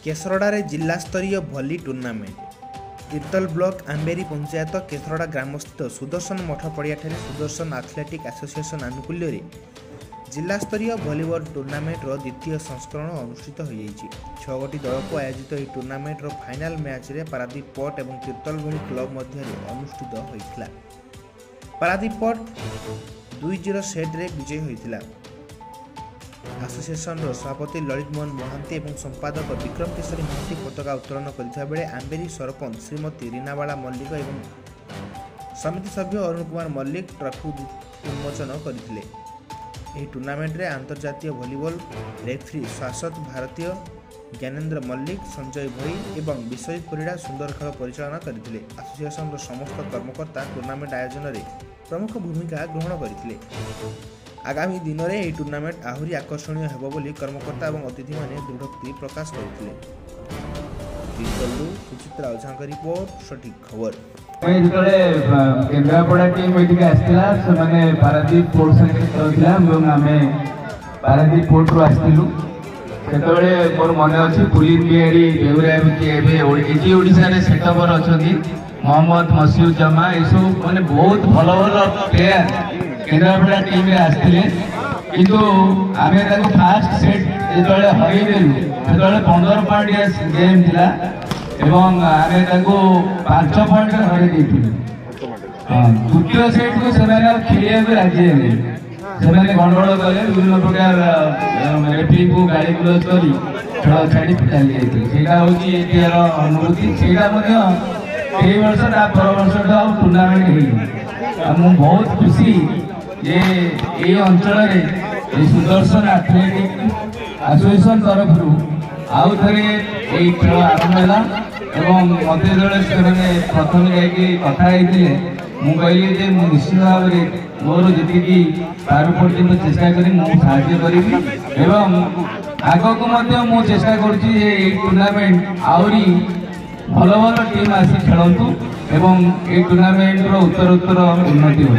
केसरड़ा जिला स्तरीय भली टूर्नामेंट तीर्तल ब्लॉक आंबेरी पंचायत केसरड़ा ग्रामस्थित सुदर्शन मठ पड़िया सुदर्शन एथलेटिक एसोसिएशन आनुकूल्य जिला स्तरीय भलीबॉल टूर्नामेंट द्वितीय संस्करण अनुष्ठित हो 6 गोटी दल को आयोजित यह टूर्नामेंट फाइनाल मैच रे पारादीप पोर्ट और तीर्तल भली क्लब मध्य अनुष्ठित होता। पारादीप पोर्ट 2-0 सेट रे विजयी होता। एसोसिएशन सभापति ललित मोहन महांती और संपादक विक्रम केशरी महांती पताका उत्तोलन करथिबा बेले आंबेरी सरपंच श्रीमती रीनाबाला मल्लिक और समिति सभ्य अरुण कुमार मल्लिक ट्रॉफी उन्मोचन करथिले। यह टूर्नामेंट रे अंतर्जातीय भलीबॉल रेफरी शाश्वत भारतीय ज्ञानेन्द्र मल्लिक संजय भई और विश्वजित परिड़ा सुंदर खेल परिचालन करथिले। एसोसिएशन समस्त कर्मकर्ता टूर्नामेंट आयोजन में प्रमुख भूमिका ग्रहण करथिले। आगामी दिन में यह टूर्नामेंट आहरी आकर्षणीय हेबो बोली कर्मकर्ता और अतिथि माने दृढ़ोक्ति प्रकाश करथिले। सुचित्रा ओझांक रिपोर्ट सठिक खबर। केन्द्रापड़ा टीम ये आसला से पारादीप पोर्ट संगे पारादीप पोर्ट रू आसलु से मोर मन अच्छी पुलिस बिहारी बेउरा सेटअपर अच्छा मोहम्मद मसीउज्जमा यू मैंने बहुत भल भल प्लेयर केन्द्रापड़ा टीम आसते किंतु आम फास्ट सेट जो हरदेलु से 15 पॉइंट गेम था एवं आमे 5 पॉइंट हर द्वितीय सेट को खेलिया राजी है गंडगोल कले विभिन्न प्रकार रेफरी को गाड़ी गुलज कर खेल छाड़ी चली जाइए अनुभूति से वर्ष पर वर्ष टूर्णामेंट हो बहुत खुशी ये अंचल सुदर्शन एथलेटिक एसोसिएशन तरफ आउ थे खेल आरंभ है मत जो प्रथम जाती कहली निश्चित भाव में मोर जी पार पर्यटन चेष्टा करी आग को चेष्टा करूर्नामेंट आहरी भल भल टीम आसी खेलतु एवं ये टूर्नामेंट उत्तर उन्नति हो।